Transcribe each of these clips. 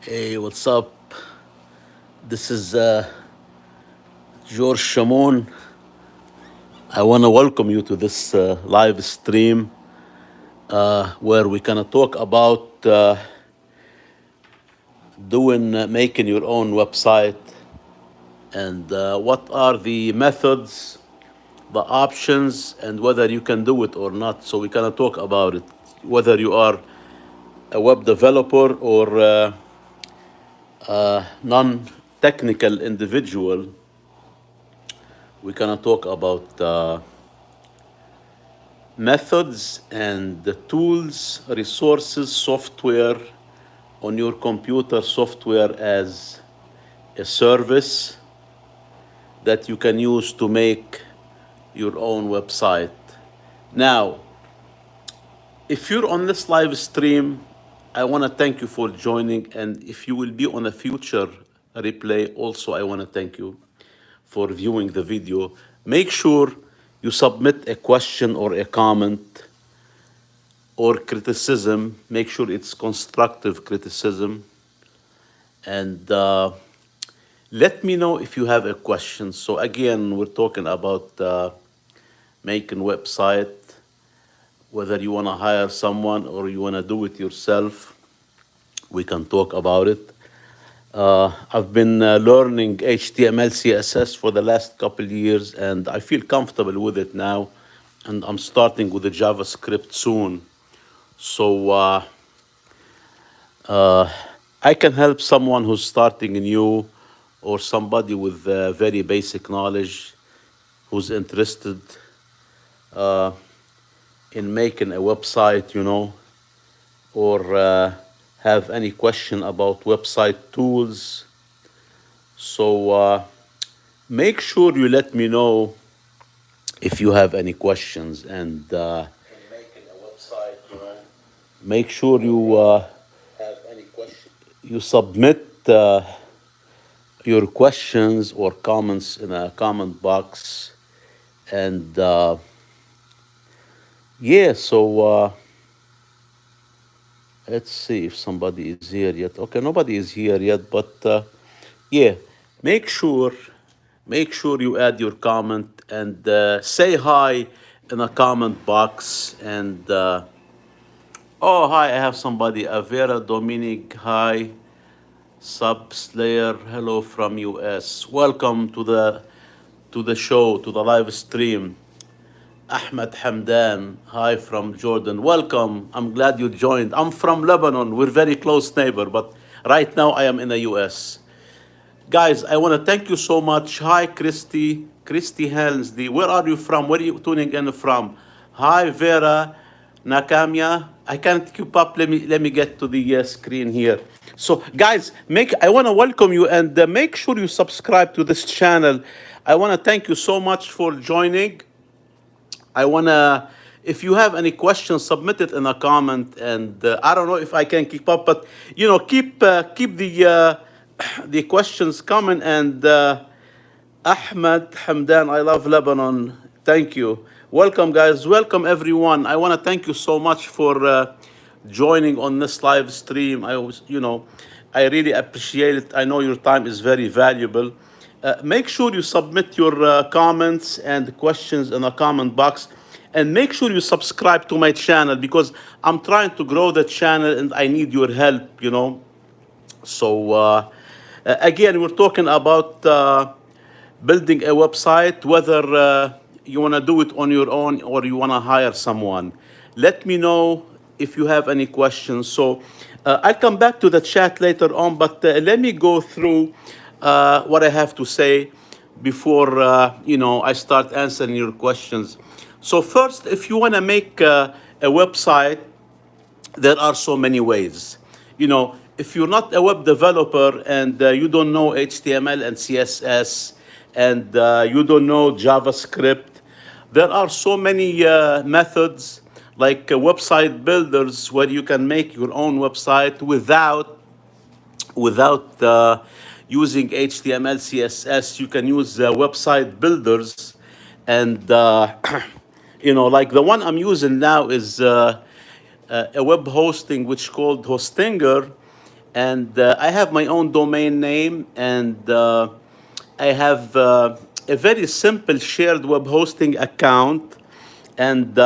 Hey, what's up? This is George Shamon. I want to welcome you to this live stream where we're gonna talk about making your own website and what are the methods, the options, and whether you can do it or not. So we're gonna talk about it, whether you are a web developer or non-technical individual. We're gonna talk about methods and the tools, resources, software on your computer, software as a service that you can use to make your own website. Now, if you're on this live stream, I want to thank you for joining. And if you will be on a future replay, also, I want to thank you for viewing the video. Make sure you submit a question or a comment or criticism. Make sure it's constructive criticism. And let me know if you have a question. So again, we're talking about making website, whether you want to hire someone or you want to do it yourself. We can talk about it. I've been learning HTML, CSS for the last couple of years, and I feel comfortable with it now. And I'm starting with the JavaScript soon. So I can help someone who's starting new or somebody with very basic knowledge who's interested in making a website, or have any question about website tools. So make sure you let me know if you have any questions and making a website, make sure have any questions. You submit your questions or comments in a comment box. And yeah, so let's see if somebody is here yet. Okay, nobody is here yet, but yeah, make sure you add your comment and say hi in a comment box. And oh, hi, I have somebody, Avera Dominic. Hi, Sub Slayer. Hello from US. Welcome to the show, to the live stream. Ahmed Hamdan, hi from Jordan. Welcome. I'm glad you joined. I'm from Lebanon. We're very close neighbor, but right now I am in the US. Guys, I want to thank you so much. Hi, Christy Helmsby. Where are you from? Where are you tuning in from? Hi, Vera Nakamia. I can't keep up. Let me get to the screen here. So, guys, I want to welcome you and make sure you subscribe to this channel. I want to thank you so much for joining. I wanna, if you have any questions, submit it in a comment. And I don't know if I can keep up, but keep the questions coming. And Ahmed Hamdan, I love Lebanon. Thank you. Welcome, guys. Welcome, everyone. I want to thank you so much for joining on this live stream. I really appreciate it. I know your time is very valuable. Make sure you submit your comments and questions in the comment box. And make sure you subscribe to my channel because I'm trying to grow the channel and I need your help. So, again, we're talking about building a website, whether you want to do it on your own or you want to hire someone. Let me know if you have any questions. So I'll come back to the chat later on, but let me go through what I have to say before I start answering your questions. So first, if you want to make a website, there are so many ways. If you're not a web developer and you don't know HTML and CSS and you don't know JavaScript, there are so many methods like website builders where you can make your own website without using HTML, CSS. You can use website builders, and like the one I'm using now is a web hosting which called Hostinger, and I have my own domain name, and I have a very simple shared web hosting account, and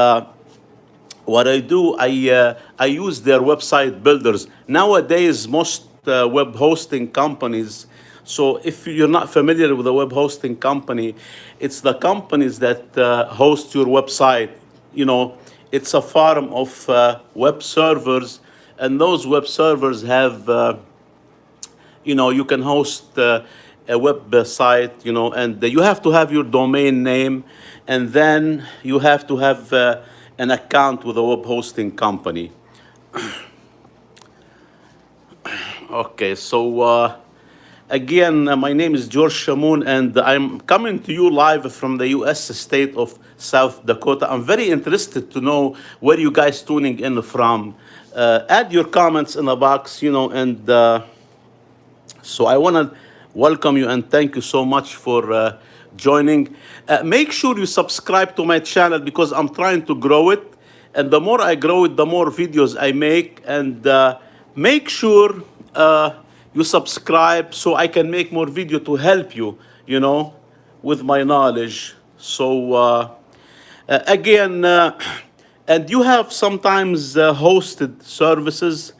what I do, I use their website builders. Nowadays, most web hosting companies. So if you're not familiar with a web hosting company, it's the companies that host your website. You know, it's a farm of web servers, and those web servers have you can host a website, and you have to have your domain name, and then you have to have an account with a web hosting company. Okay, so again, my name is George Shamoun, and I'm coming to you live from the U.S. state of South Dakota. I'm very interested to know where you guys tuning in from. Add your comments in the box, and so I want to welcome you and thank you so much for joining. Make sure you subscribe to my channel because I'm trying to grow it. And the more I grow it, the more videos I make. And make sure you subscribe so I can make more video to help you, with my knowledge. So again, and you have sometimes hosted services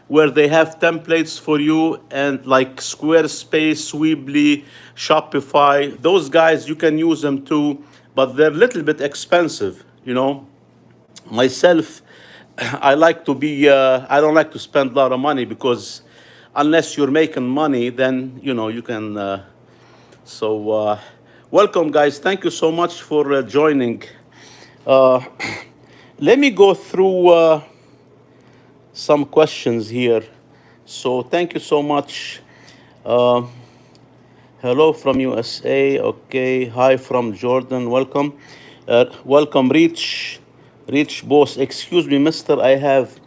where they have templates for you, and like Squarespace, Weebly, Shopify. Those guys, you can use them too, but they're a little bit expensive. Myself, I don't like to spend a lot of money because unless you're making money, then, you can. Welcome, guys. Thank you so much for joining. Uh, Let me go through some questions here. So thank you so much. Uh, Hello from USA. Okay. Hi from Jordan. Welcome. Welcome, Rich Boss. Excuse me, mister. I have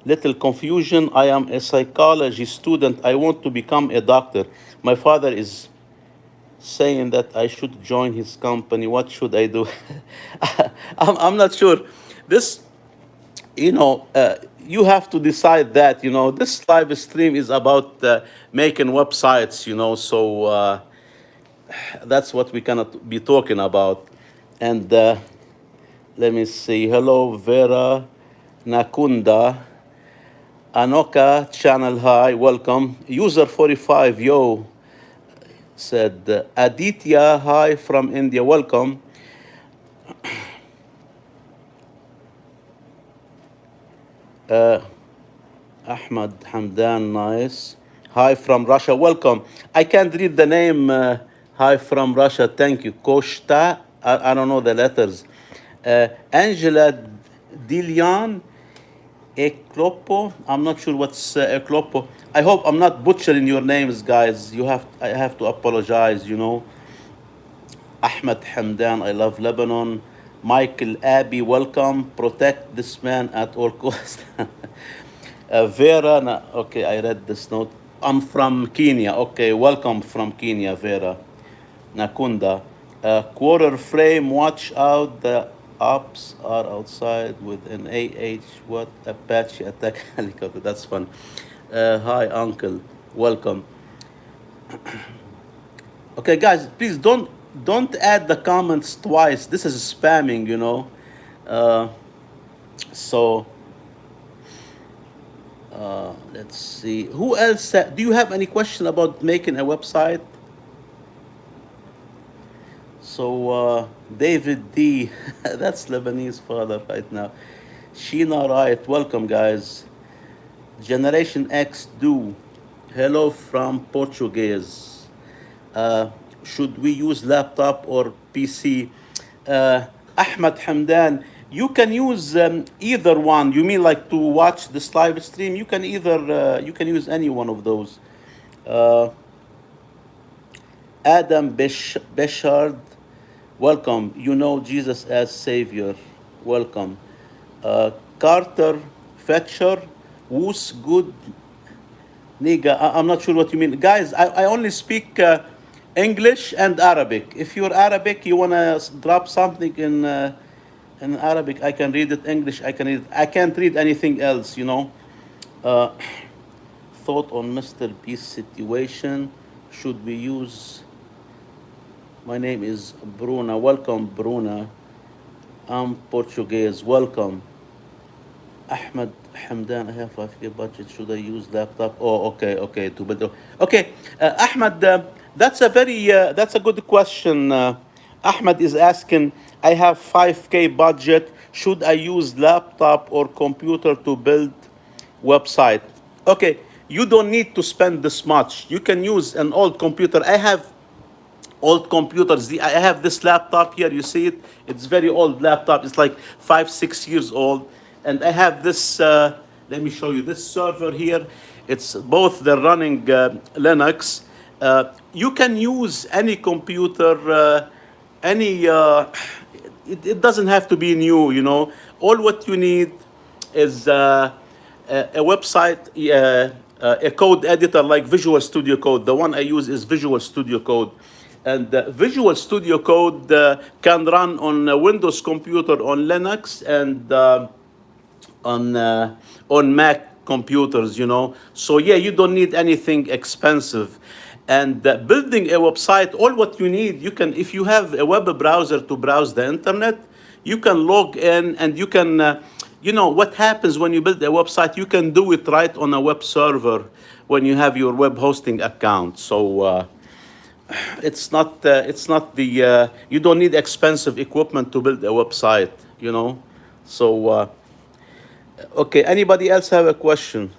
little confusion. I am a psychology student. I want to become a doctor. My father is saying that I should join his company. What should I do? I'm not sure. This you have to decide that. This live stream is about making websites. So that's what we cannot be talking about. And let me see. Hello, Vera Nakunda. Anoka channel, hi, welcome. User 45, yo, said Aditya, hi from India, welcome. Ahmad Hamdan, nice. Hi from Russia, welcome. I can't read the name. Hi from Russia, thank you. Koshta, I don't know the letters. Angela Dilian Eklopo, I'm not sure what's Eklopo. I hope I'm not butchering your names, guys. I have to apologize. Ahmed Hamdan, I love Lebanon. Michael Abbey, welcome. Protect this man at all costs. Vera, okay, I read this note. I'm from Kenya. Okay, welcome from Kenya, Vera. Nakunda. Quarter frame, watch out. The ops are outside with an AH. What? Apache attack helicopter. That's fun. Hi, uncle. Welcome. Okay, guys, please don't add the comments twice. This is spamming. So let's see. Who else? Do you have any question about making a website? So David D, that's Lebanese father right now. Sheena Wright, welcome, guys. Generation X do. Hello from Portuguese. Should we use laptop or PC? Ahmed Hamdan, you can use either one. You mean like to watch this live stream? You can use any one of those. Adam Beshard, welcome. You know Jesus as Savior. Welcome. Carter Fetcher, Woos Good Niga. I'm not sure what you mean. Guys, I only speak English and Arabic. If you're Arabic, you want to drop something in Arabic, I can read it. English, I can read. I can't read anything else. thought on Mr. Beast situation? Should we use? My name is Bruna. Welcome, Bruna. I'm Portuguese. Welcome. Ahmed Hamdan, I have 5K budget. Should I use laptop? Oh, okay, okay. To build. Okay, Ahmed, that's a good question. Ahmed is asking, I have 5K budget. Should I use laptop or computer to build website? Okay, you don't need to spend this much. You can use an old computer. I have old computers. I have this laptop here. You see it? It's very old laptop. It's like 5, 6 years old. And I have this. Let me show you this server here. It's both the running Linux. You can use any computer, any. It doesn't have to be new. You know, all what you need is a website, a code editor like Visual Studio Code. The one I use is Visual Studio Code. And Visual Studio Code can run on a Windows computer, on Linux, and on Mac computers, you know. So yeah, you don't need anything expensive. And building a website, all what you need, you can, if you have a web browser to browse the internet, you can log in and you can, you know, what happens when you build a website, you can do it right on a web server when you have your web hosting account. So it's not the, you don't need expensive equipment to build a website, you know. So, okay, anybody else have a question?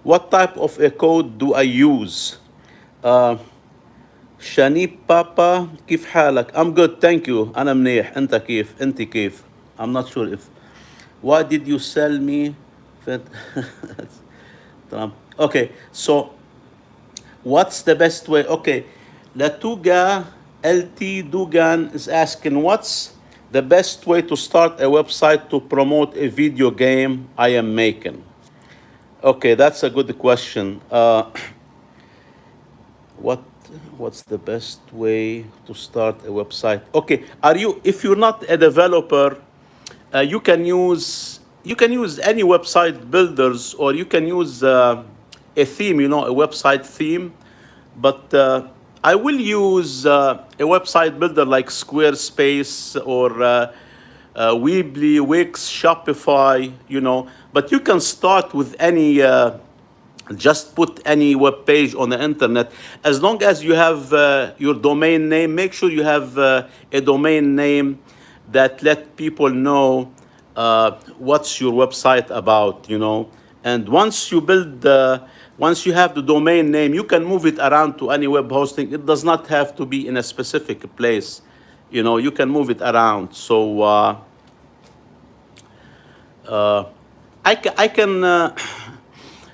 What type of a code do I use? شانيب بابا كيف حالك؟ I'm good, thank you. أنا منيح. أنت كيف؟ أنت كيف؟ I'm not sure if. Why did you sell me? Okay, so what's the best way? Okay, Latuga LT Dugan is asking, what's the best way to start a website to promote a video game I am making? Okay, that's a good question. What's the best way to start a website? Okay, if you're not a developer, you can use any website builders, or you can use a theme, you know, a website theme. But I will use a website builder like Squarespace or Weebly, Wix, Shopify, you know. But you can start with any, just put any web page on the internet. As long as you have your domain name, make sure you have a domain name that let people know what's your website about, you know. And once you build, once you have the domain name, you can move it around to any web hosting. It does not have to be in a specific place, you know. You can move it around. So I can,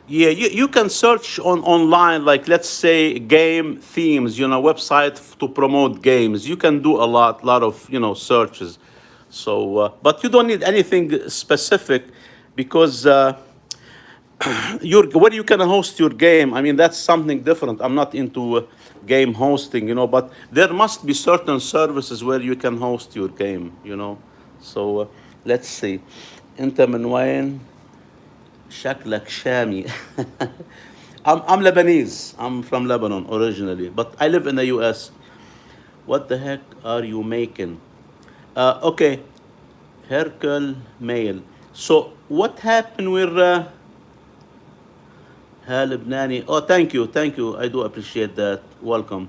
yeah, you can search online, like let's say game themes, you know, website to promote games. You can do a lot of, you know, searches. So, but you don't need anything specific, because where you can host your game, I mean, that's something different. I'm not into game hosting, you know, but there must be certain services where you can host your game, you know. So let's see. انت من وين؟ شكلك شامي. I'm Lebanese. I'm from Lebanon originally, but I live in the US. What the heck are you making? Okay, Hercule Mail. So what happened with Lebanese? Oh, thank you. I do appreciate that. Welcome.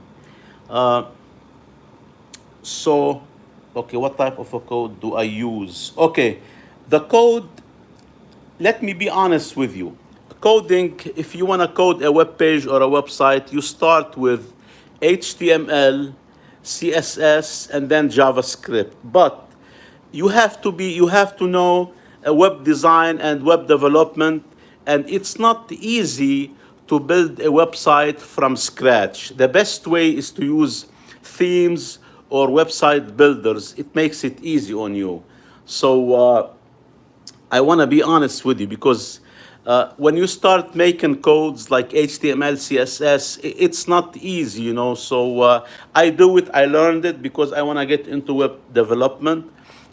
So, okay, what type of a code do I use? Okay, the code, let me be honest with you. Coding, if you want to code a web page or a website, you start with HTML, CSS, and then JavaScript. But you have to know web design and web development, and it's not easy to build a website from scratch. The best way is to use themes or website builders. It makes it easy on you. So I want to be honest with you, because when you start making codes like HTML, CSS, it's not easy, you know. So I do it, I learned it because I want to get into web development,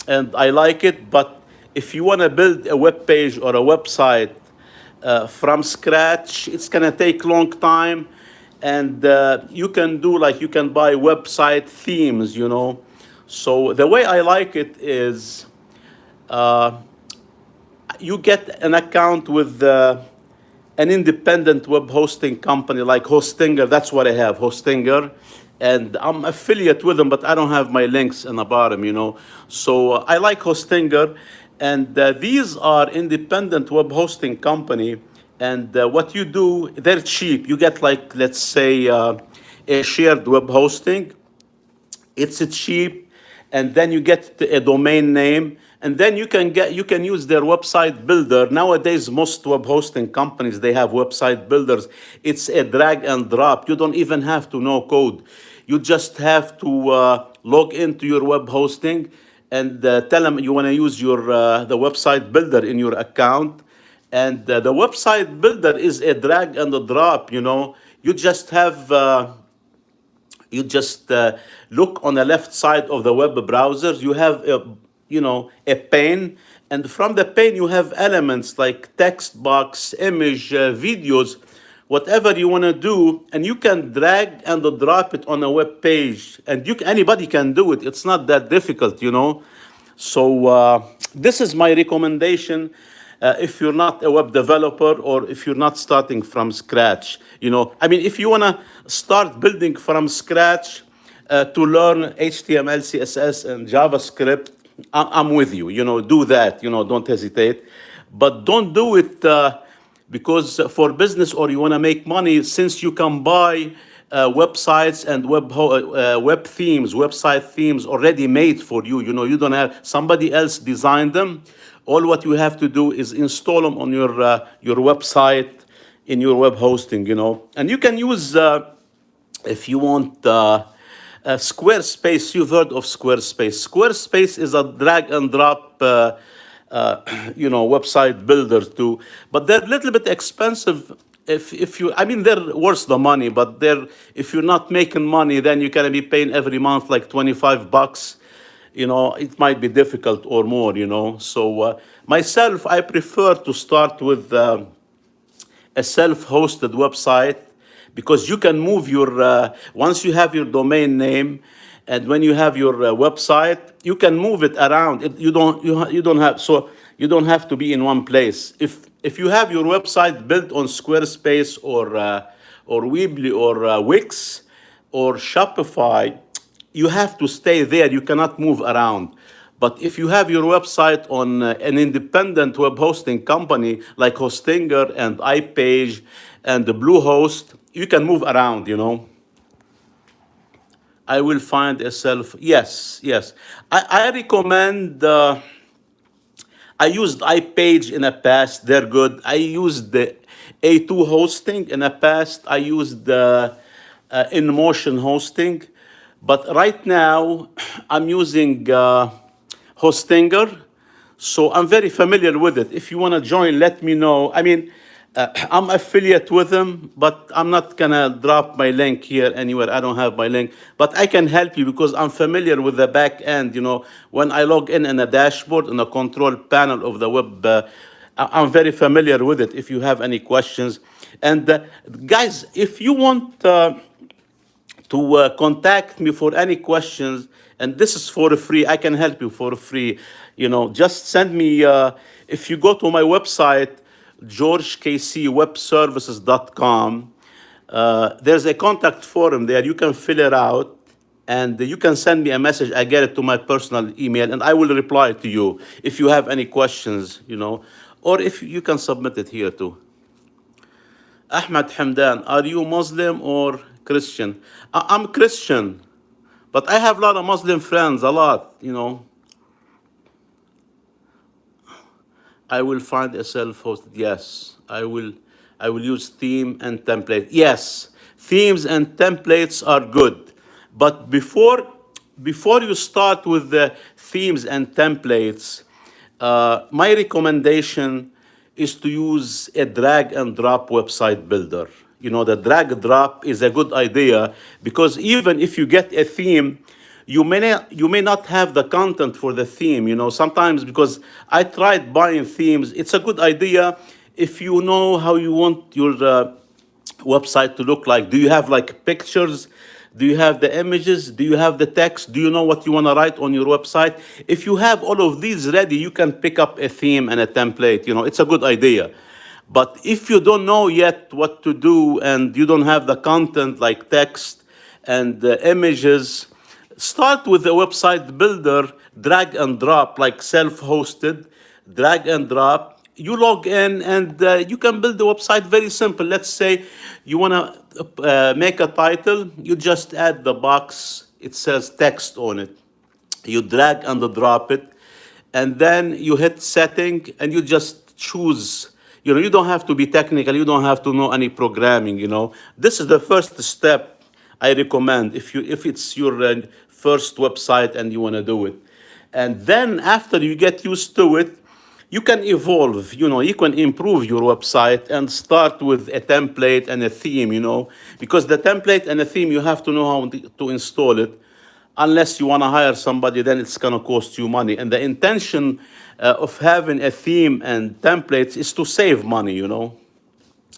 and I like it. But if you want to build a web page or a website from scratch. It's gonna take long time, and you can do like you can buy website themes, you know. So the way I like it is you get an account with an independent web hosting company like Hostinger. That's what I have, Hostinger. And I'm affiliate with them, but I don't have my links in the bottom, you know. So I like Hostinger. And these are independent web hosting company. And what you do, they're cheap. You get like, let's say, a shared web hosting. It's cheap, and then you get a domain name, and then you can use their website builder. Nowadays most web hosting companies, they have website builders. It's a drag and drop. You don't even have to know code. You just have to log into your web hosting and tell them you want to use your the website builder in your account. And the website builder is a drag and a drop, you know. You just have you just look on the left side of the web browsers. You have a pane, and from the pane you have elements like text box, image, videos, whatever you want to do, and you can drag and drop it on a web page, and anybody can do it. It's not that difficult, you know. So this is my recommendation. If you're not a web developer, or if you're not starting from scratch, you know, I mean, if you want to start building from scratch to learn HTML, CSS, and JavaScript, I'm with you. You know, do that. You know, don't hesitate, but don't do it because for business or you want to make money. Since you can buy websites and web themes, website themes already made for you. You know, you don't have somebody else design them. All what you have to do is install them on your website in your web hosting. You know, and you can use if you want. Squarespace. You've heard of Squarespace. Squarespace is a drag and drop, website builder too, but they're a little bit expensive. If you, I mean, they're worth the money, but if you're not making money, then you're gonna be paying every month like $25. You know, it might be difficult or more. You know, so myself, I prefer to start with a self-hosted website, because you can move your once you have your domain name, and when you have your website, you can move it around. You don't have to be in one place. If you have your website built on Squarespace or Weebly or Wix or Shopify, you have to stay there. You cannot move around. But if you have your website on an independent web hosting company like Hostinger and iPage and the Bluehost, you can move around, you know. I will find a self. Yes, yes. I recommend. I used iPage in the past. They're good. I used the A2 hosting in the past. I used InMotion hosting, but right now I'm using Hostinger. So I'm very familiar with it. If you want to join, let me know. I mean, I'm affiliate with them, but I'm not gonna drop my link here anywhere. I don't have my link, but I can help you because I'm familiar with the back end. You know, when I log in a dashboard in the control panel of the web, I'm very familiar with it. If you have any questions, and guys, if you want to contact me for any questions, and this is for free, I can help you for free. You know, just send me. If you go to my website, georgekcwebservices.com. There's a contact form there. You can fill it out, and you can send me a message. I get it to my personal email, and I will reply to you if you have any questions, you know, or if you can submit it here too. Ahmad Hamdan, are you Muslim or Christian? I'm Christian, but I have a lot of Muslim friends, a lot, you know. I will find a self-hosted. Yes, I will use theme and template. Yes, themes and templates are good, but before you start with the themes and templates, my recommendation is to use a drag and drop website builder. You know, the drag and drop is a good idea because even if you get a theme, you may not have the content for the theme. You know, sometimes, because I tried buying themes, it's a good idea if you know how you want your website to look like. Do you have like pictures? Do you have the images? Do you have the text? Do you know what you want to write on your website? If you have all of these ready, you can pick up a theme and a template. You know, it's a good idea. But if you don't know yet what to do and you don't have the content like text and the images, start with a website builder, drag and drop, like self-hosted, drag and drop. You log in and you can build the website very simple. Let's say you want to make a title, you just add the box, it says text on it. You drag and drop it, and then you hit setting and you just choose. You know, you don't have to be technical, you don't have to know any programming, you know. This is the first step I recommend if it's your first website and you want to do it. And then after you get used to it, you can evolve, you know, you can improve your website and start with a template and a theme, you know, because the template and a theme, you have to know how to install it. Unless you want to hire somebody, then it's going to cost you money. And the intention of having a theme and templates is to save money, you know.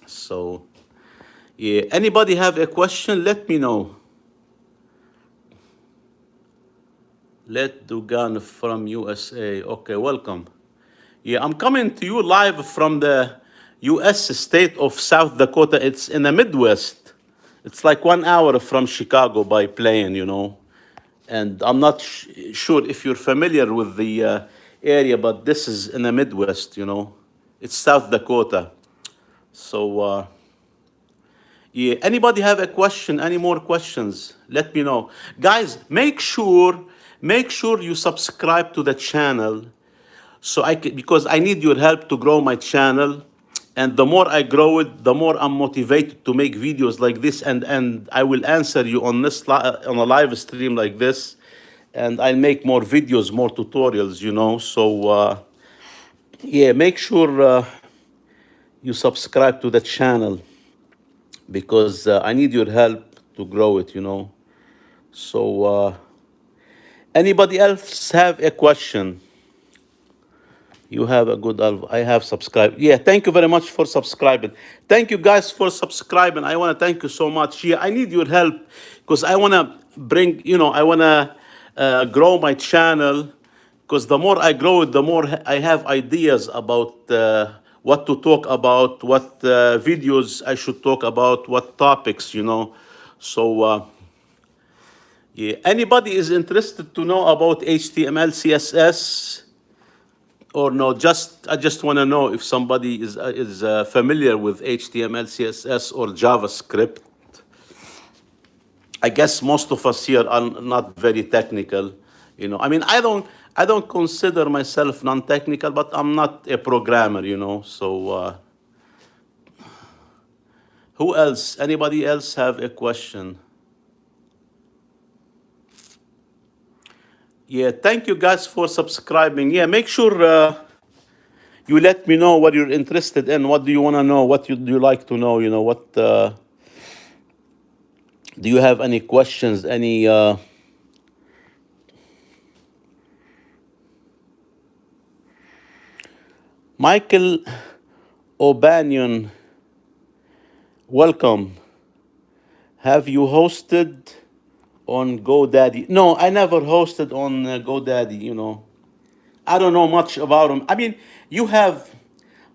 So, yeah. Anybody have a question? Let me know. Let Dugan from USA. Okay, welcome. Yeah, I'm coming to you live from the US state of South Dakota. It's in the Midwest. It's like 1 hour from Chicago by plane, you know. And I'm not sure if you're familiar with the area, but this is in the Midwest, you know. It's South Dakota. So, yeah, anybody have a question, any more questions? Let me know. Guys, make sure you subscribe to the channel so because I need your help to grow my channel. And the more I grow it, the more I'm motivated to make videos like this, and I will answer you on on a live stream like this, and I'll make more videos, more tutorials, you know. So yeah, make sure you subscribe to the channel because I need your help to grow it, you know. So anybody else have a question? You have a good, I have subscribed. Yeah, thank you very much for subscribing. Thank you guys for subscribing. I want to thank you so much. Yeah, I need your help because I want to bring, you know, I want to grow my channel because the more I grow it, the more I have ideas about what to talk about, what videos I should talk about, what topics, you know. So, yeah, anybody is interested to know about HTML, CSS? Or no, I just want to know if somebody is familiar with HTML, CSS, or JavaScript. I guess most of us here are not very technical, you know. I mean, I don't consider myself non-technical, but I'm not a programmer, you know. So, who else? Anybody else have a question? Yeah, thank you guys for subscribing. Yeah, make sure you let me know what you're interested in. What do you want to know? What do you like to know? You know, what do you have any questions? Any Michael O'Banion, welcome. Have you hosted on GoDaddy? No, I never hosted on GoDaddy, you know. I don't know much about them. I mean, you have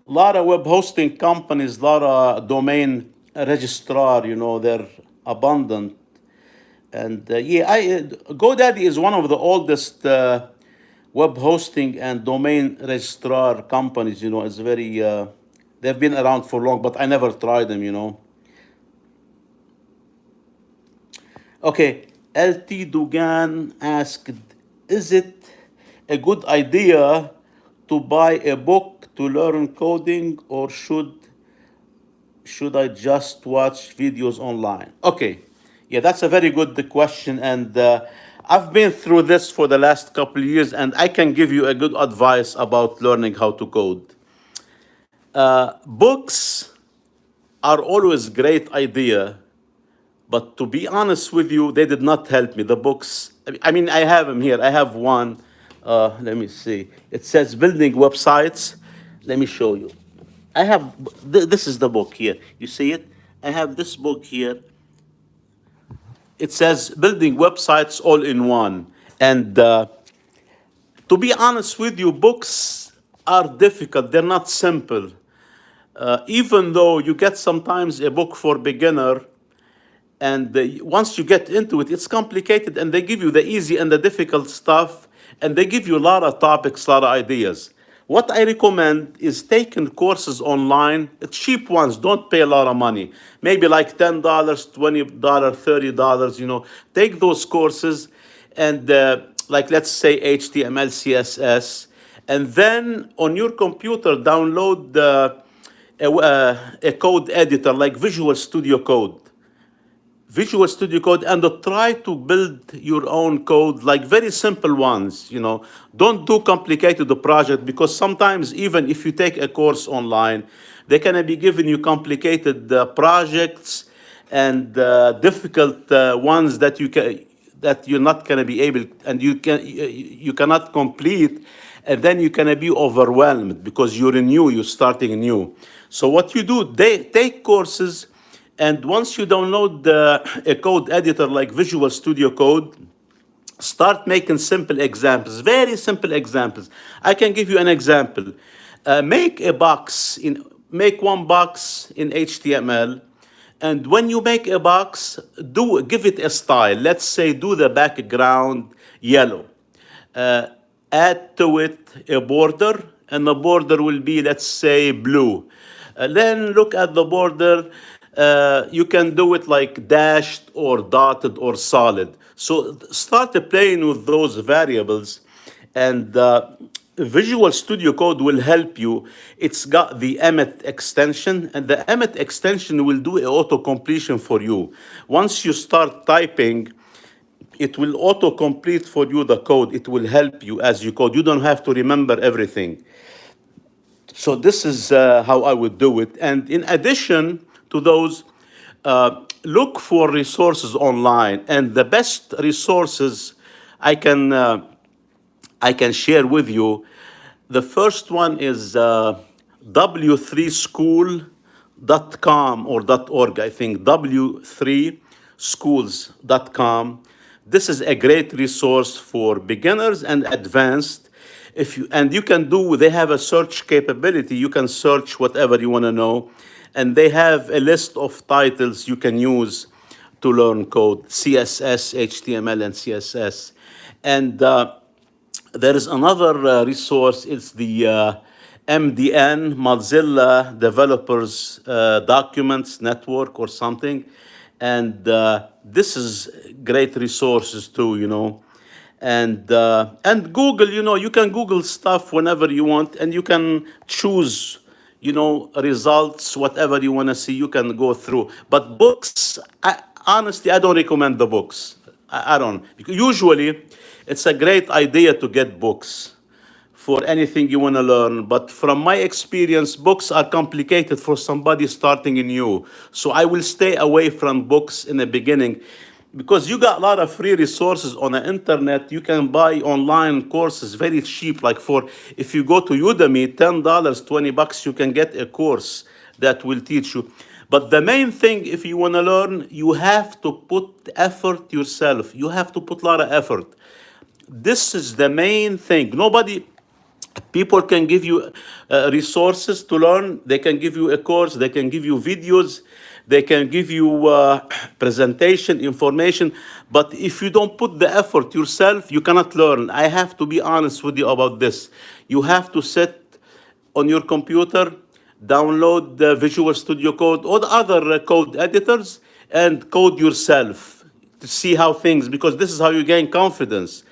a lot of web hosting companies, a lot of domain registrar, you know, they're abundant. And yeah, GoDaddy is one of the oldest web hosting and domain registrar companies, you know. It's very, they've been around for long, but I never tried them, you know. Okay, LT Dugan asked, is it a good idea to buy a book to learn coding, or should I just watch videos online? Okay, yeah, that's a very good question, and I've been through this for the last couple of years, and I can give you a good advice about learning how to code. Books are always a great idea, but to be honest with you, they did not help me. The books, I mean, I have them here. I have one. Let me see. It says building websites. Let me show you. I have this is the book here. You see it? I have this book here. It says building websites all in one. And to be honest with you, books are difficult. They're not simple. Even though you get sometimes a book for beginner, and once you get into it, it's complicated, and they give you the easy and the difficult stuff, and they give you a lot of topics, a lot of ideas. What I recommend is taking courses online, cheap ones. Don't pay a lot of money. Maybe like $10, $20, $30. Take those courses, and like let's say HTML, CSS, and then on your computer download a code editor like Visual Studio Code. Visual Studio Code, and try to build your own code, like very simple ones. Don't do complicated project, because sometimes even if you take a course online, they can be giving you complicated projects and difficult ones that you're not going to be able, and you cannot complete, and then you can be overwhelmed because you're starting new. So what you do, they take courses, and once you download a code editor like Visual Studio Code, start making simple examples, very simple examples. I can give you an example. Make one box in HTML, and when you make a box, give it a style. Let's say do the background yellow. Uh, Add to it a border, and the border will be, let's say, blue. Then look at the border. You can do it like dashed or dotted or solid. So start playing with those variables, and Visual Studio Code will help you. It's got the Emmet extension, and the Emmet extension will do auto completion for you. Once you start typing, it will auto complete for you the code. It will help you as you code. You don't have to remember everything. So this is how I would do it. And in addition to those, look for resources online. And the best resources I can share with you. The first one is w3school.com or .org, I think, w3schools.com. This is a great resource for beginners and advanced. They have a search capability. You can search whatever you want to know, and they have a list of titles you can use to learn code, CSS, HTML, and CSS. And there is another resource. It's the MDN, Mozilla Developers Documents Network or something. And this is great resources too. And Google, you can Google stuff whenever you want, and you can choose, results, whatever you want to see, you can go through. But books, honestly, I don't recommend the books. I don't. Because usually, it's a great idea to get books for anything you want to learn. But from my experience, books are complicated for somebody starting new. So I will stay away from books in the beginning, because you got a lot of free resources on the internet. You can buy online courses very cheap. Like if you go to Udemy, $10, $20, you can get a course that will teach you. But the main thing, if you want to learn, you have to put effort yourself. You have to put a lot of effort. This is the main thing. People can give you resources to learn. They can give you a course. They can give you videos. They can give you presentation, information. But if you don't put the effort yourself, you cannot learn. I have to be honest with you about this. You have to sit on your computer, download the Visual Studio Code or the other code editors, and code yourself to see how things, because this is how you gain confidence.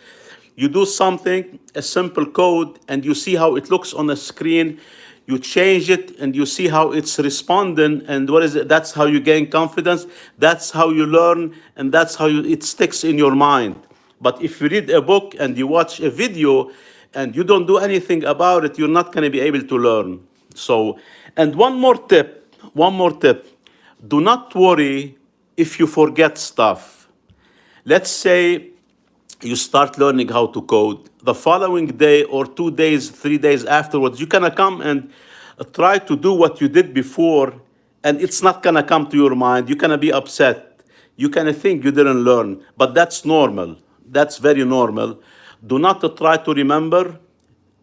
You do something, a simple code, and you see how it looks on the screen. You change it, and you see how it's responding, and what is it? That's how you gain confidence. That's how you learn, and that's how it sticks in your mind. But if you read a book and you watch a video and you don't do anything about it, you're not going to be able to learn. So, and one more tip. Do not worry if you forget stuff. Let's say you start learning how to code. The following day or 2 days, 3 days afterwards, you can come and try to do what you did before, and it's not gonna come to your mind. You're gonna be upset. You kind of think you didn't learn, but that's normal. That's very normal. Do not try to remember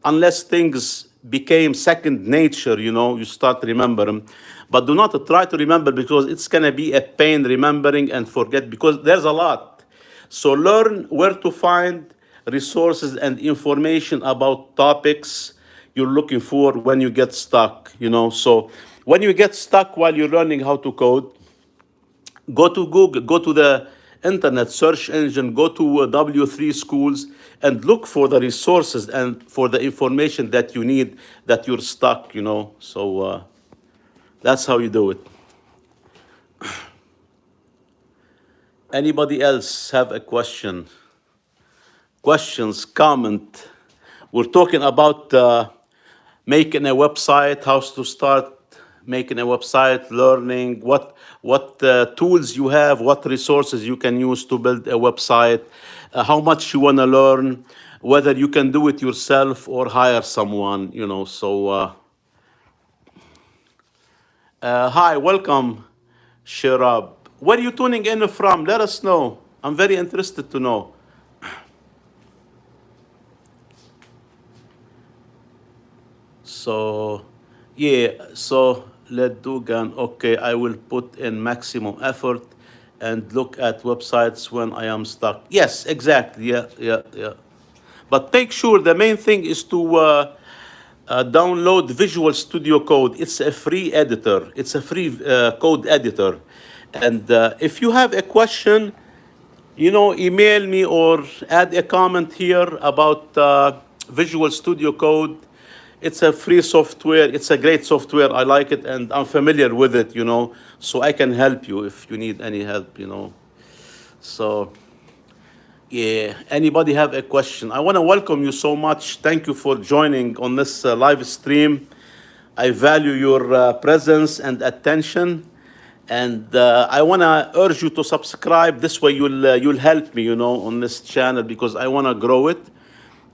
unless things became second nature, you start remembering. But do not try to remember because it's gonna be a pain remembering and forget because there's a lot. So learn where to find resources and information about topics you're looking for when you get stuck. So when you get stuck while you're learning how to code, go to Google, go to the internet search engine, go to W3 schools, and look for the resources and for the information that you need that you're stuck. So that's how you do it. Anybody else have a question? Questions, comment? We're talking about making a website, how to start making a website, learning what tools you have, what resources you can use to build a website, how much you want to learn, whether you can do it yourself or hire someone. So hi, welcome, Shirab. Where are you tuning in from? Let us know. I'm very interested to know. So, yeah, so let Dugan, okay, I will put in maximum effort and look at websites when I am stuck. Yes, exactly, yeah. But make sure the main thing is to download Visual Studio Code. It's a free editor. It's a free code editor. And if you have a question, email me or add a comment here about Visual Studio Code. It's a free software. It's a great software. I like it and I'm familiar with it, so I can help you if you need any help. So, yeah, anybody have a question? I want to welcome you so much. Thank you for joining on this live stream. I value your presence and attention. And I want to urge you to subscribe. This way you'll help me, on this channel because I want to grow it.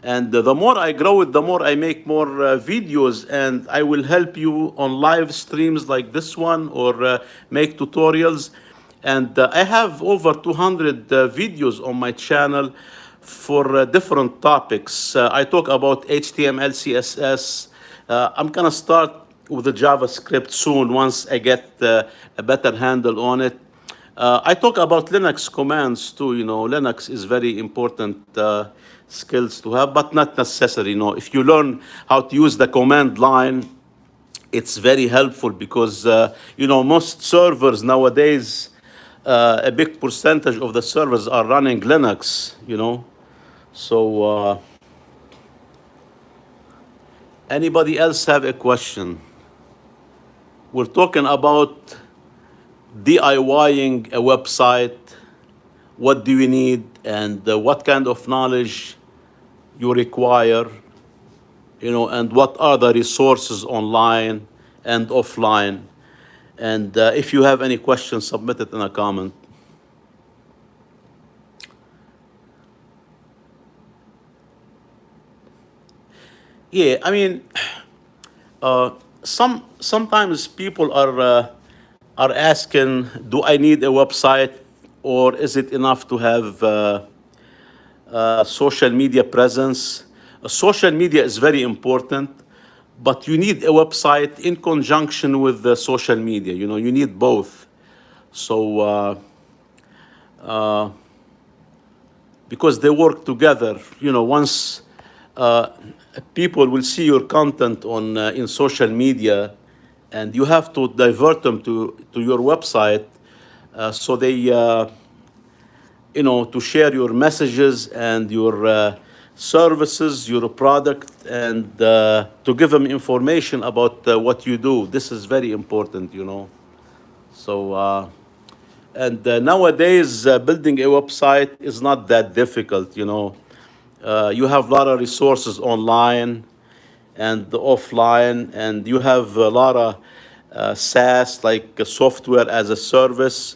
And the more I grow it, the more I make more videos, and I will help you on live streams like this one or make tutorials. And I have over 200 videos on my channel for different topics. I talk about HTML, CSS. I'm gonna start with the JavaScript soon once I get a better handle on it. I talk about Linux commands too. Linux is very important skills to have, but not necessary. If you learn how to use the command line, it's very helpful because most servers nowadays, a big percentage of the servers are running Linux. So anybody else have a question? We're talking about DIYing a website. What do you need and what kind of knowledge you require, and what are the resources online and offline. And if you have any questions, submit it in a comment. Yeah, I mean, sometimes people are asking, do I need a website, or is it enough to have social media presence? Social media is very important, but you need a website in conjunction with the social media. You need both. So because they work together. Once people will see your content on in social media, and you have to divert them to your website, so they to share your messages and your services, your product, and to give them information about what you do. This is very important. So and nowadays building a website is not that difficult. You have a lot of resources online and offline, and you have a lot of SaaS, like software as a service,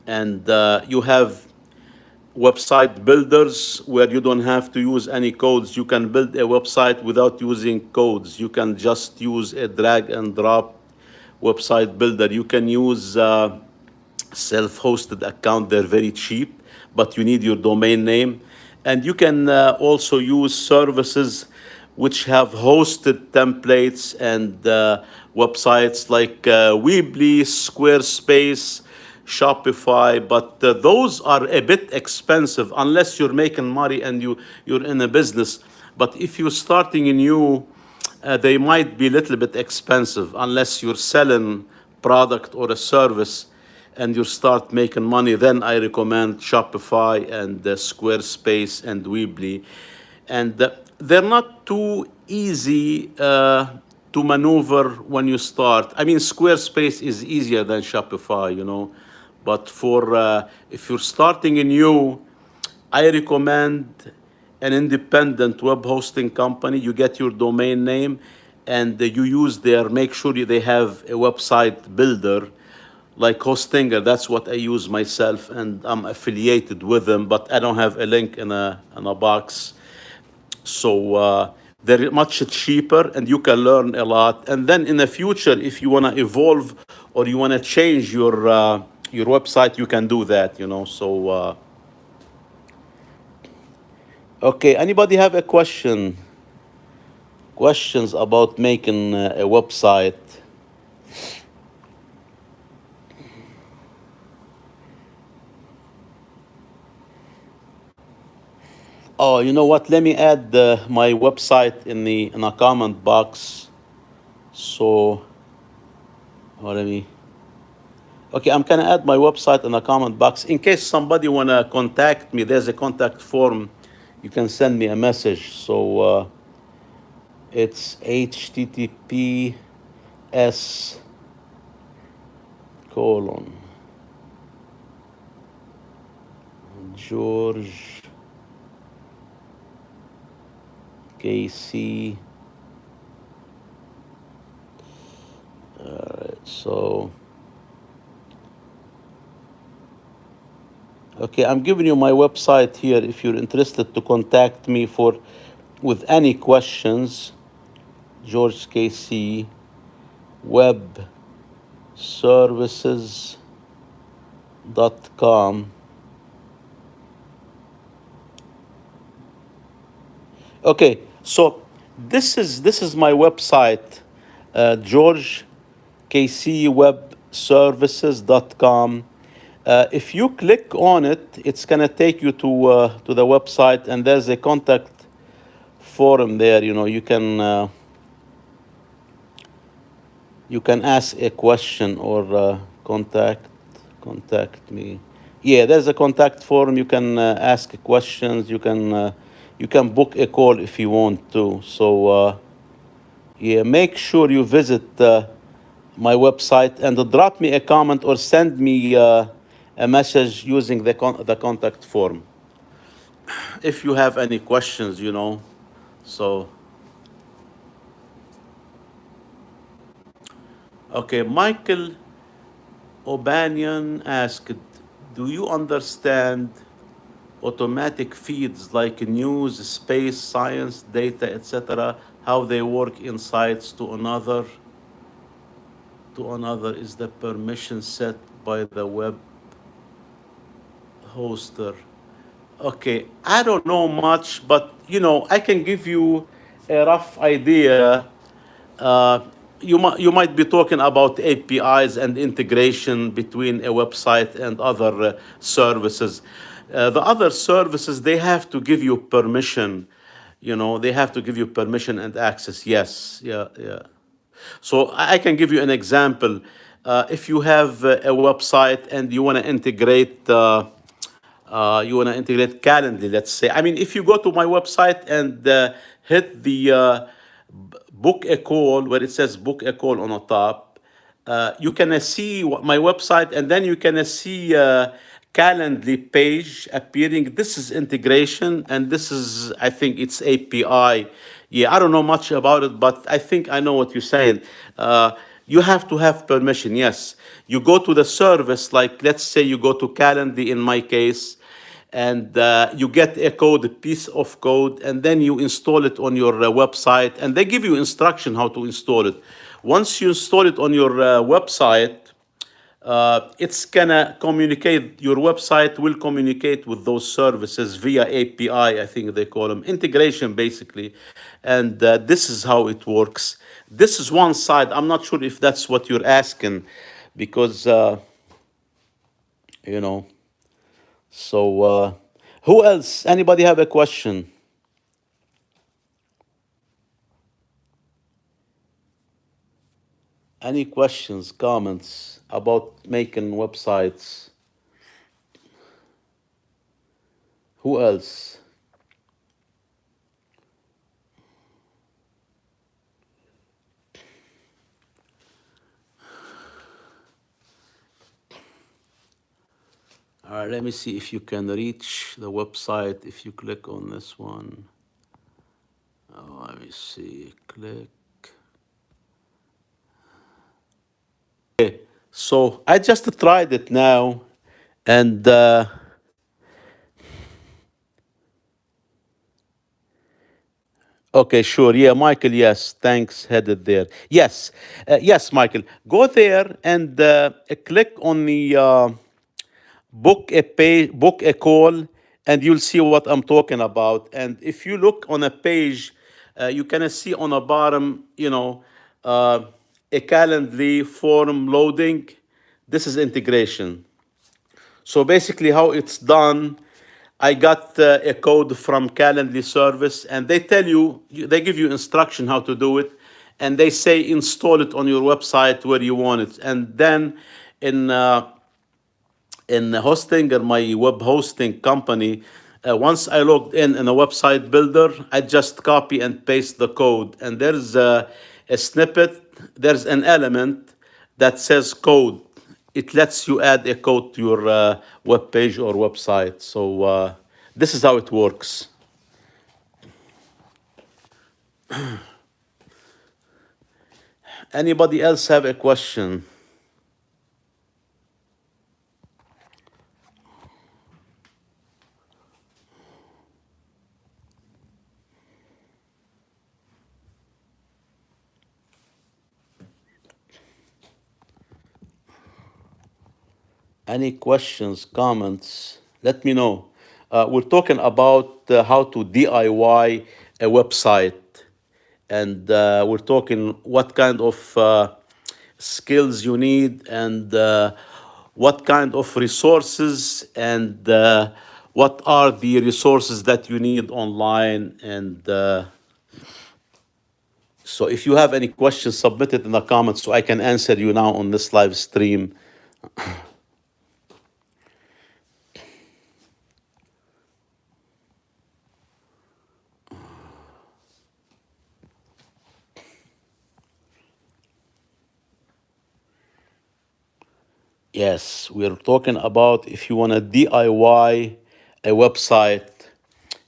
and you have website builders where you don't have to use any codes. You can build a website without using codes. You can just use a drag and drop website builder. You can use self-hosted account. They're very cheap, but you need your domain name. And you can also use services which have hosted templates and websites like Weebly, Squarespace, Shopify, but those are a bit expensive unless you're making money and you're in a business. But if you're starting new, they might be a little bit expensive unless you're selling product or a service and you start making money. Then I recommend Shopify and Squarespace and Weebly. And they're not too easy to maneuver when you start. I mean, Squarespace is easier than Shopify, you know. But for if you're starting new, I recommend an independent web hosting company. You get your domain name and you use their, make sure they have a website builder like Hostinger. That's what I use myself, and I'm affiliated with them, but I don't have a link in a box. So they're much cheaper and you can learn a lot. And then in the future, if you want to evolve or you want to change your website, you can do that, you know. So okay, anybody have a questions about making a website? Oh, you know what? Let me add my website in a comment box. So, let me. Okay, I'm gonna add my website in a comment box in case somebody wanna contact me. There's a contact form. You can send me a message. So it's HTTPS colon George KC. All right, so okay, I'm giving you my website here if you're interested to contact me with any questions. George KC Web Services.com. Okay, so this is my website, GeorgeKCWebServices.com. If you click on it, it's gonna take you to the website, and there's a contact form there. You know, you can ask a question or contact me. Yeah, there's a contact form. You can ask questions. You can book a call if you want to. So yeah, make sure you visit my website and drop me a comment or send me a message using the contact form if you have any questions, you know. So okay, Michael O'Banion asked, do you understand automatic feeds like news, space, science, data, etc., how they work in sites to another? Is the permission set by the web hoster? Okay, I don't know much, but you know, I can give you a rough idea. You might be talking about APIs and integration between a website and other services. The other services, they have to give you permission. You know, they have to give you permission and access. Yes, yeah, yeah. So I can give you an example. If you have a website and you want to integrate Calendly, let's say. I mean, if you go to my website and hit the book a call, where it says book a call on the top, you can see my website, and then you can see Calendly page appearing. This is integration, and this is, I think it's API. Yeah, I don't know much about it, but I think I know what you're saying. You have to have permission, yes. You go to the service, like let's say you go to Calendly in my case, and you get a code, a piece of code, and then you install it on your website, and they give you instruction how to install it. Once you install it on your website, it's gonna communicate. Your website will communicate with those services via API. I think they call them integration, basically, and this is how it works. This is one side. I'm not sure if that's what you're asking, because you know. So, who else? Anybody have a question? Any questions, comments about making websites? Who else? All right, let me see if you can reach the website if you click on this one. Oh, let me see. Click. Okay, so I just tried it now, and okay, sure. Yeah, Michael, yes. Thanks, headed there. Yes, yes, Michael. Go there and click on the book a call, and you'll see what I'm talking about. And if you look on a page, you can see on the bottom, a Calendly form loading. This is integration. So basically, how it's done, I got a code from Calendly service, and they tell you, they give you instruction how to do it, and they say install it on your website where you want it, and then in hosting or my web hosting company, once I logged in a website builder, I just copy and paste the code, and there's a snippet, there's an element that says code. It lets you add a code to your web page or website. So this is how it works. Anybody else have a question? Any questions, comments? Let me know. We're talking about how to DIY a website, and we're talking what kind of skills you need, and what kind of resources, and what are the resources that you need online. And so if you have any questions, submit it in the comments so I can answer you now on this live stream. Yes, we're talking about if you want to DIY a website.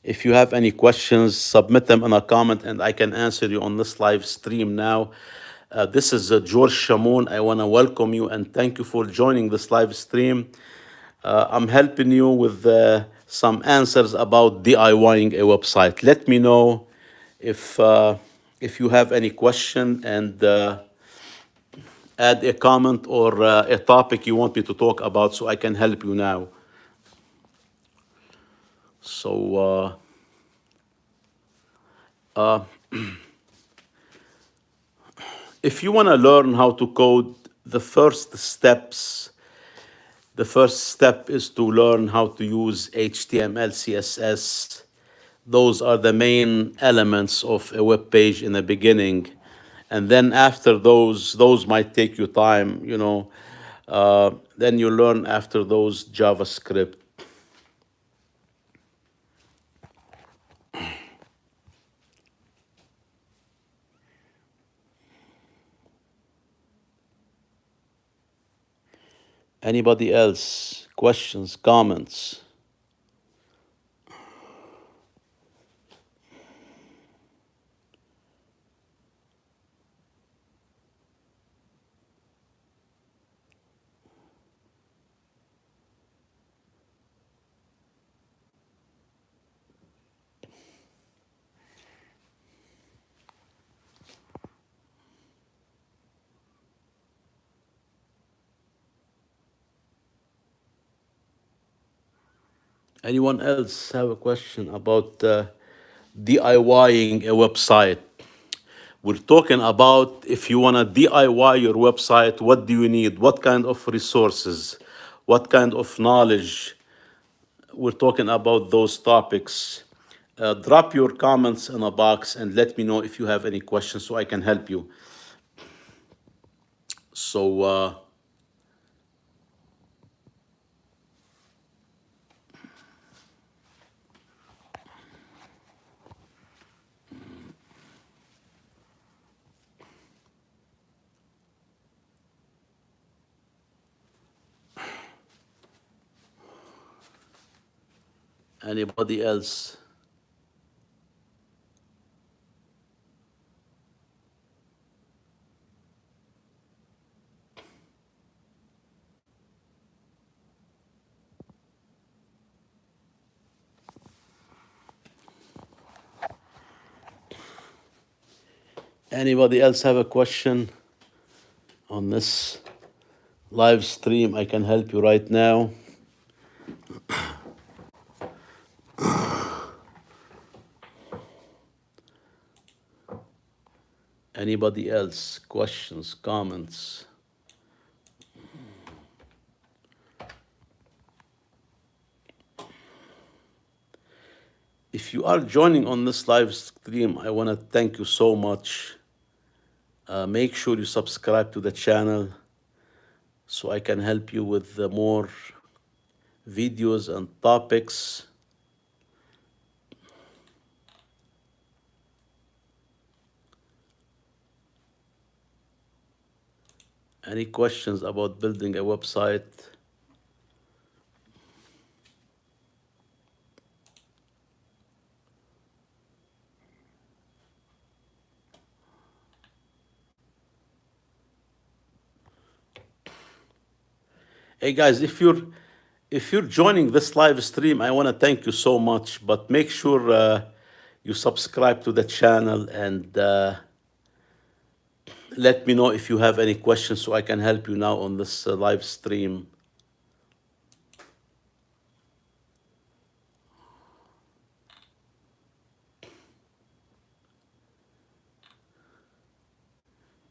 If you have any questions, submit them in a comment and I can answer you on this live stream now. This is George Shamoun. I want to welcome you and thank you for joining this live stream. I'm helping you with some answers about DIYing a website. Let me know if you have any question, and add a comment or a topic you want me to talk about so I can help you now. So, if you want to learn how to code, the first step is to learn how to use HTML, CSS. Those are the main elements of a web page in the beginning. And then after those might take you time, then you learn after those JavaScript. Anybody else? Questions, comments? Anyone else have a question about DIYing a website? We're talking about if you want to DIY your website, what do you need? What kind of resources? What kind of knowledge? We're talking about those topics. Drop your comments in a box and let me know if you have any questions so I can help you. So, anybody else? Anybody else have a question on this live stream? I can help you right now. Anybody else? Questions, comments? If you are joining on this live stream, I want to thank you so much. Make sure you subscribe to the channel so I can help you with more videos and topics. Any questions about building a website? Hey guys, if you're joining this live stream, I want to thank you so much. But make sure you subscribe to the channel and let me know if you have any questions so I can help you now on this live stream.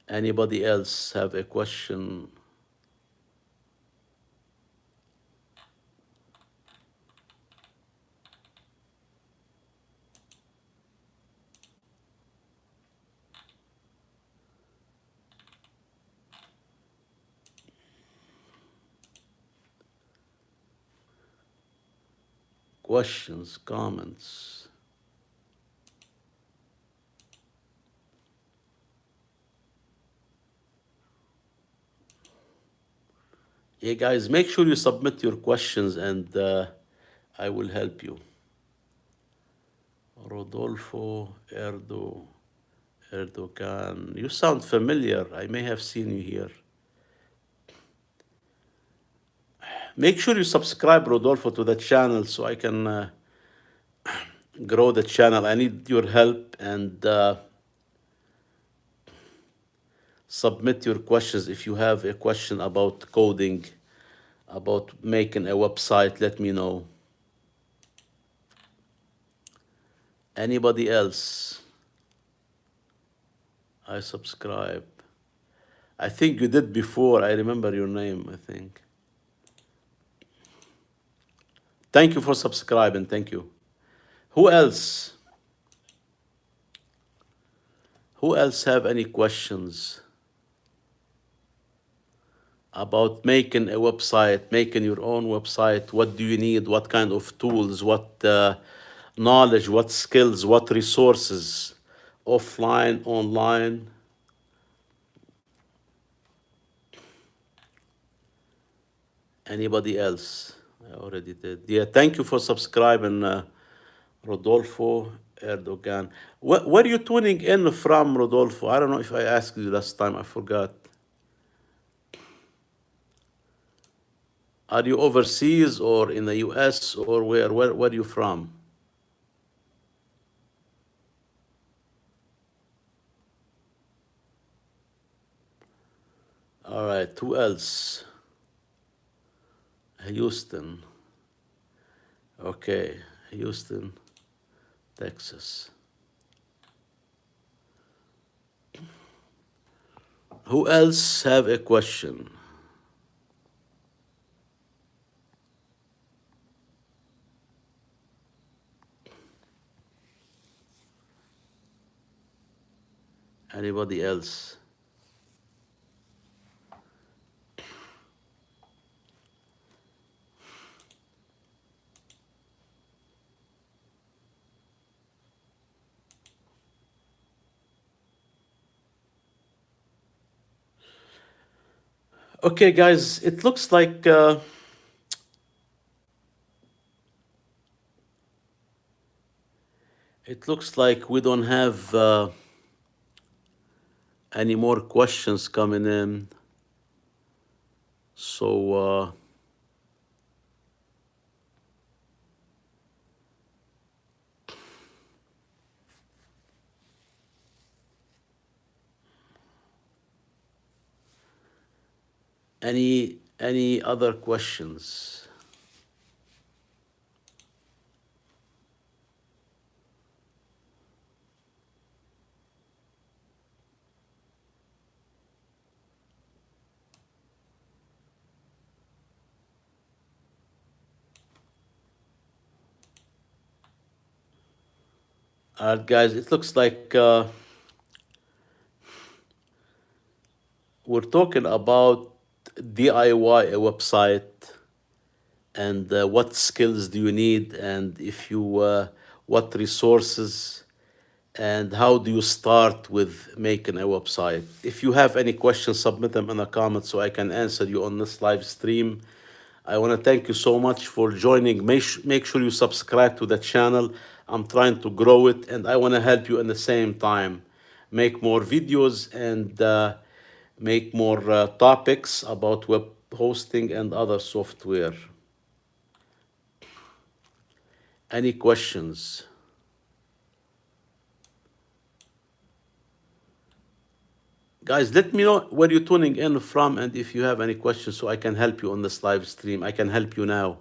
Anybody else have a question? Questions, comments? Yeah, guys, make sure you submit your questions and I will help you. Rodolfo Erdogan. You sound familiar. I may have seen you here. Make sure you subscribe, Rodolfo, to the channel so I can grow the channel. I need your help and submit your questions. If you have a question about coding, about making a website, let me know. Anybody else? I subscribe. I think you did before. I remember your name, I think. Thank you for subscribing. Thank you. Who else? Who else have any questions about making a website, making your own website? What do you need? What kind of tools? What knowledge? What skills? What resources? Offline, online? Anybody else? I already did. Yeah, thank you for subscribing, Rodolfo Erdogan. Where are you tuning in from, Rodolfo? I don't know if I asked you last time, I forgot. Are you overseas or in the US or where? Where are you from? All right, who else? Houston. Okay, Houston, Texas. Who else have a question? Anybody else? Okay, guys, it looks like we don't have any more questions coming in. So any other questions? Guys, it looks like we're talking about DIY a website and what skills do you need, and if you what resources, and how do you start with making a website. If you have any questions, submit them in the comments so I can answer you on this live stream. I want to thank you so much for joining. Make sure you subscribe to the channel. I'm trying to grow it, and I want to help you in the same time make more videos and make more topics about web hosting and other software. Any questions? Guys, let me know where you're tuning in from and if you have any questions so I can help you on this live stream. I can help you now.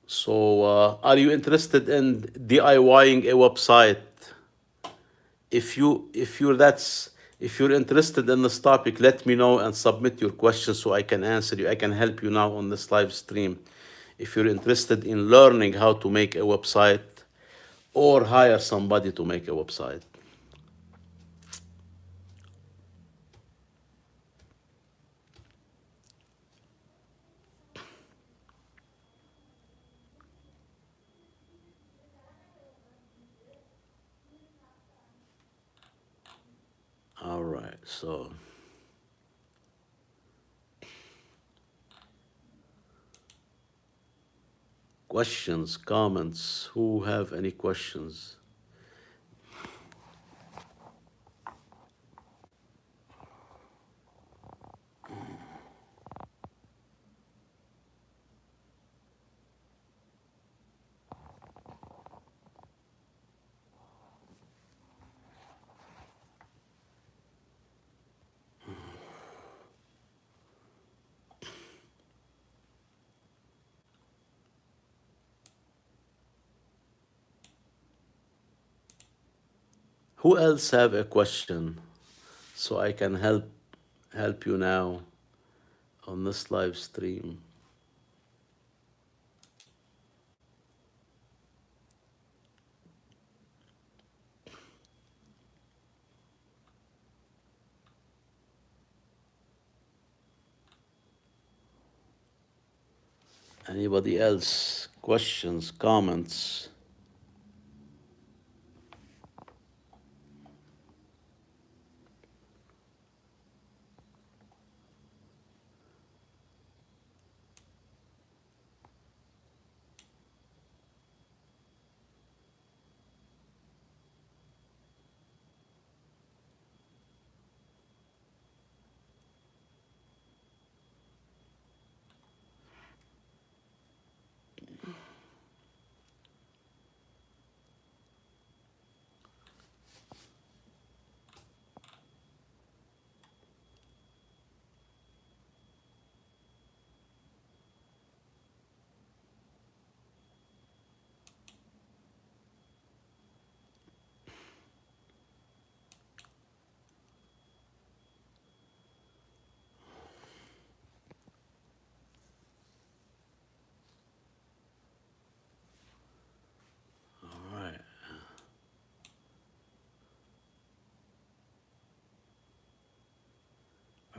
So, are you interested in DIYing a website? If you're interested in this topic, let me know and submit your questions so I can answer you. I can help you now on this live stream. If you're interested in learning how to make a website or hire somebody to make a website. All right, so questions, comments, who have any questions? Who else have a question so I can help you now on this live stream? Anybody else? Questions, comments?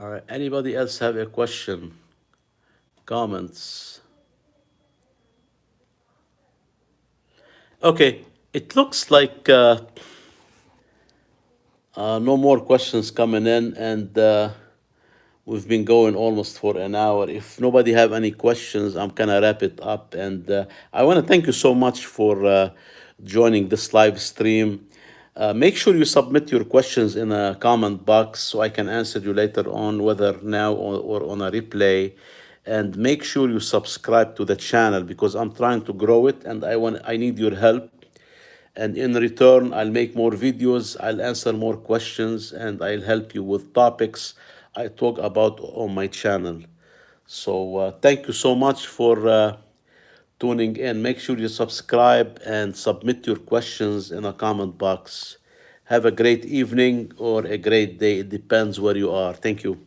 All right. Anybody else have a question, comments? Okay. It looks like no more questions coming in, and we've been going almost for an hour. If nobody have any questions, I'm gonna wrap it up. And I want to thank you so much for joining this live stream. Make sure you submit your questions in a comment box so I can answer you later on, whether now or on a replay. And make sure you subscribe to the channel because I'm trying to grow it, and I need your help. And in return, I'll make more videos, I'll answer more questions, and I'll help you with topics I talk about on my channel. So thank you so much for tuning in. Make sure you subscribe and submit your questions in a comment box. Have a great evening or a great day. It depends where you are. Thank you.